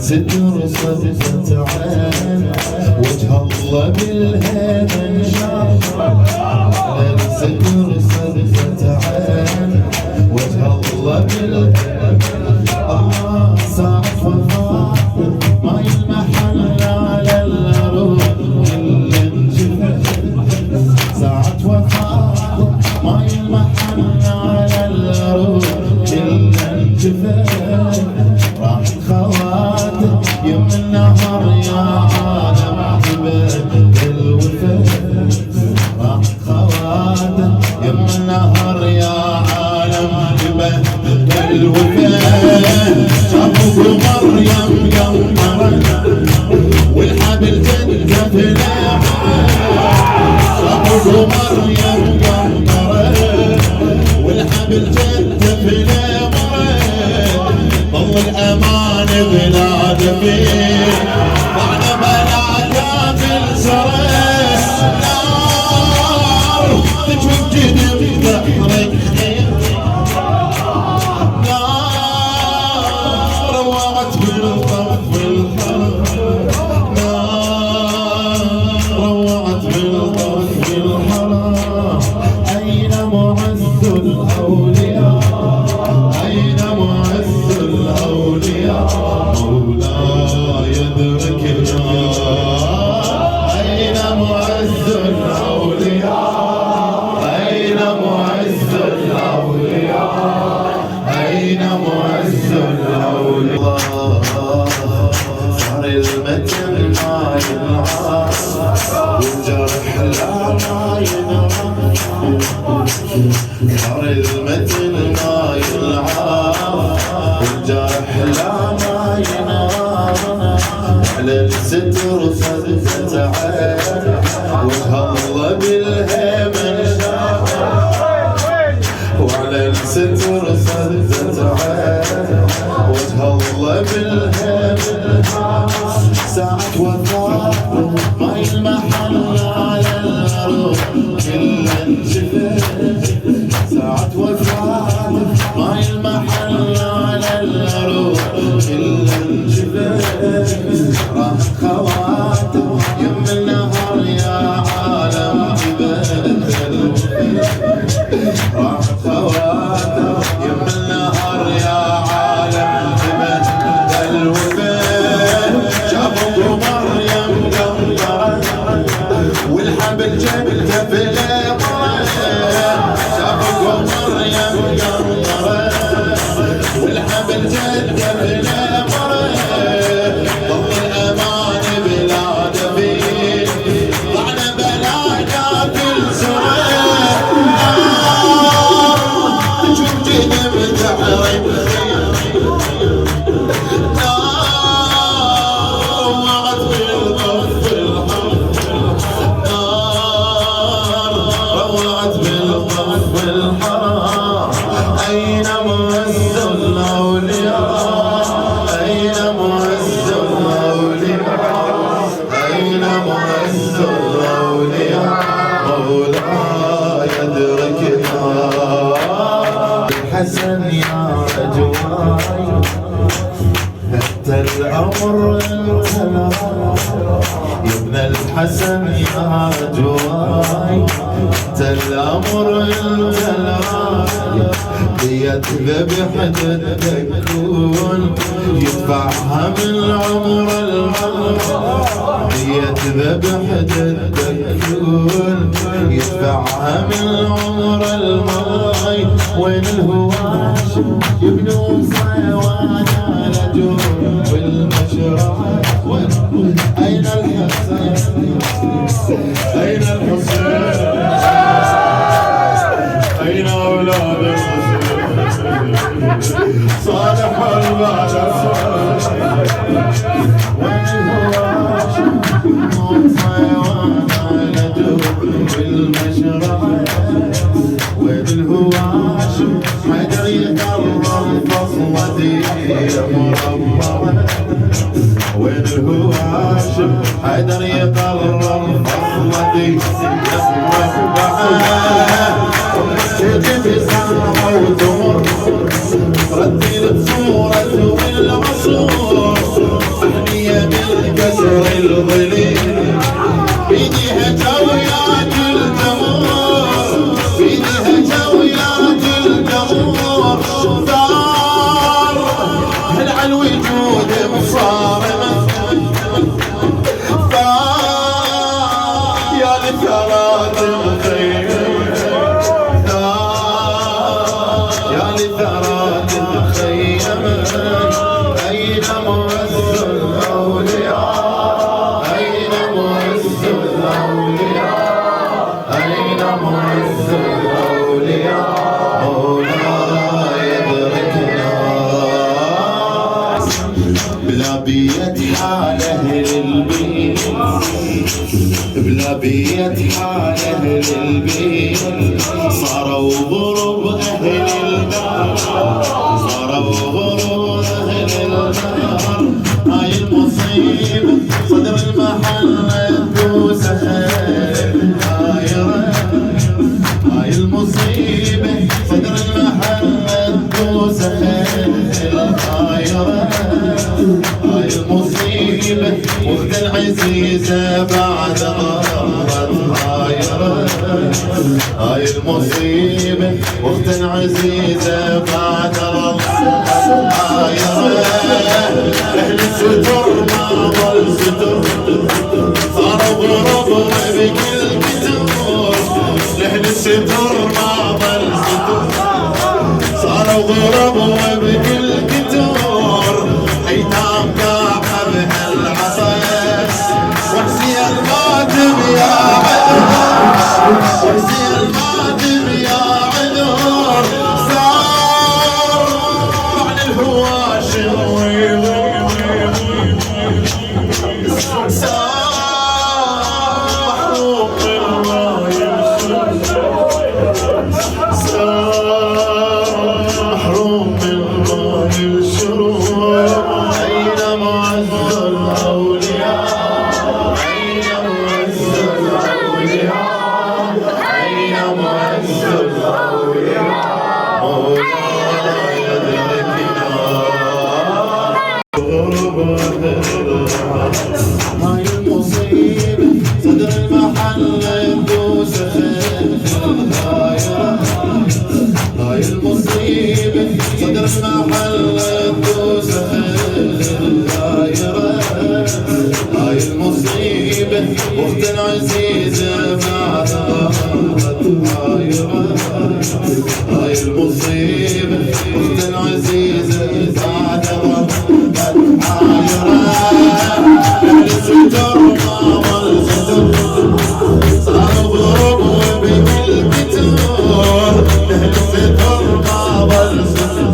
ستر صدفة عين وجه الله بالهيبة انشاف على الستر صدفة عين وجه الله بالهيبة ساعة وفاة ما يلمحن على الروح كل انجفت ساعة وفاة ما يلمحن على الروح كل انجفت راح الخواتم يم النهر يا عالم عتبت بالوفاة راح الخواتم يم النهر يا عالم عتبت بالوفاة شافوا مريم يوم مرت والحبل جدة في شافوا مريم يوم مرت والحبل جدة في ضل الأمان بلاد فيه بعد بلاد بالسرس نار تجوب جدب بحرك نار روعت بالطف الحرام نار روعت بالطف الحرام أين معز الأولياء أين معز الأولياء مولاي يدركنا أين معز الأولياء أين معز الأولياء أين معز الأولياء صار المتن ما ينعاس والجرح لا ما ينعاس صار المتن ما ينعاس والجرح لا ما ينام على الستر صدفة عين وجه الله بالهيبة انشاف وعلى الستر صدفة عين وجه الله بالهيبة ساعة وفاة ما يلمحن على الروح كل انجفت ساعة وفاة ما يلمحن على الروح كل انجفت راح خواتم يم النهر يا عالم جبت راح خواتم يم النهر يا عالم جبت الوفاة شافوا مريم قمرت والحبل جبته في الامرات شافوا مريم قمرت والحبل جبته في الامرات ضل الامان بلاد فيه ضعنا بلاد بالسرات تشوف جنب تعرف أين معز الأولياء أين معز الأولياء أين معز الأولياء مولاي يدركنا الحسن يا رجواي الأمر انت يا ابن الحسن يا جواي، انت الأمر انت ليتذبح جدك كون يدفعها من عمر الماي، ليتذبح جدك كون يدفعها من عمر الماي. وين الهواش يبنوا صيوان على جوب المشرع، أين الحسين أين الحسين أين أولاد الحسين صالح البعد وين الهواش يبنوا صيوان على جوب المشرع، وين الهواش حجر يقرب فصلتي مربعة، وين الهواش حجر يقرب فصلتي مربعة. تجي ساعة وتمر رتل بصورة والعصور صحنية بالكسر الظليل بيديها جويات الجمور، بيديها جويات الجمور ثار هل على الوجود مصارمة ثار يا لثرات الخير ثار يا لثرات الخير. أين معز الأولياء أين معز الأولياء أين معز الأولياء مولاي ادركنا. بلا بيت حال أهل البيت بلا بيت حال أهل البيت صاروا ضرب أهل الدار صاروا ضرب أهل الدار. هاي المصيبة صدر المحل الدوس خير هاي المصيبة صدر المحل الدوس خير هاي المصيبة وقت العزيزة بعد غرت هاي المصيبة وقت العزيزة بعد غرت أهل الستر ما ظل ستر صاروا غرب بكل كتور، أهل الستر ما ظل ستر صاروا غرب بكل كتور. أيتام كاحة بهالعصايا وحسي المادم يا عذر وحسي المادم يا عذر صار عن الهواشم هاي المصيبة صدر المحل الدوس خير هاي المصيبة صدر المحل الدوس خير هاي المصيبة وقت العزيزة بعد هاي المصيبة وقت العزيزة بعد أهل الستر ما ظل ستر صاروا ضرب بكل كتور، أهل الستر ما ظل ستر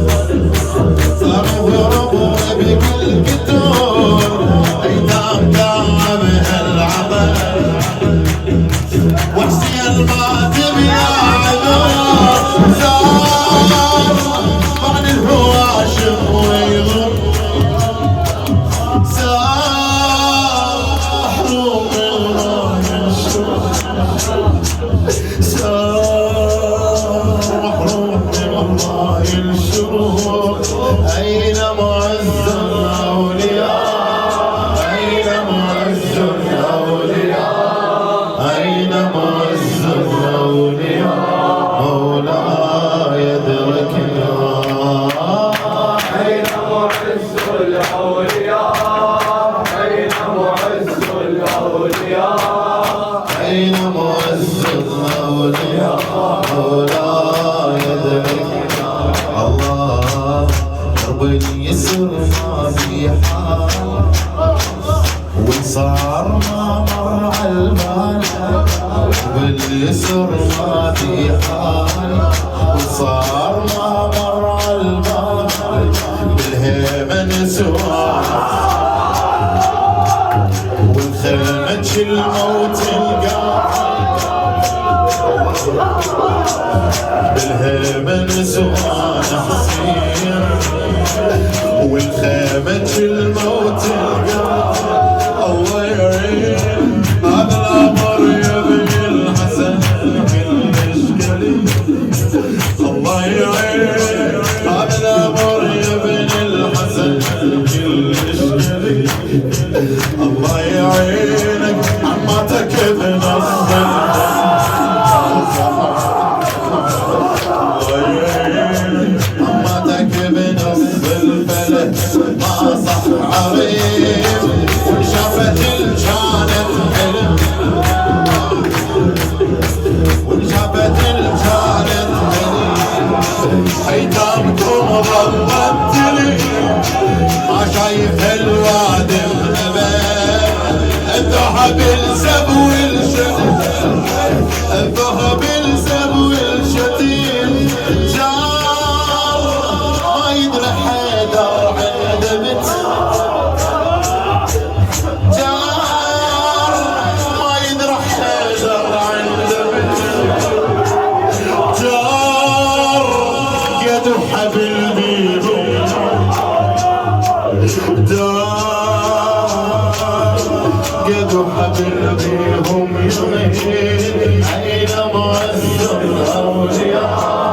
وباليسر ما في حال وصار ما مر عالبال وباليسر ما في حال وصار ما مر عالبال بالهيمة نسوان والخلمة الموت بالهيمة نسوان حسين والخيمة الموت الله يعين هذا الأمر يا ابن الحسن المشكلي الله يعين هذا الأمر يا ابن الحسن المشكلي الله يعينك عمتك ابن الصدق ما صح عريب وانشافت الجانب حلم وانشافت الجانب حلم حيتامكم ضبطتلي ما شايف الوادي النبات الذهب الزبو الشتيم الذهب الزبو الشتيم جار ما يدري حيدر عند بنت جار ما يدري حيدر عند بنت جار قد حبل بيهم دار قد حبل بيهم يمين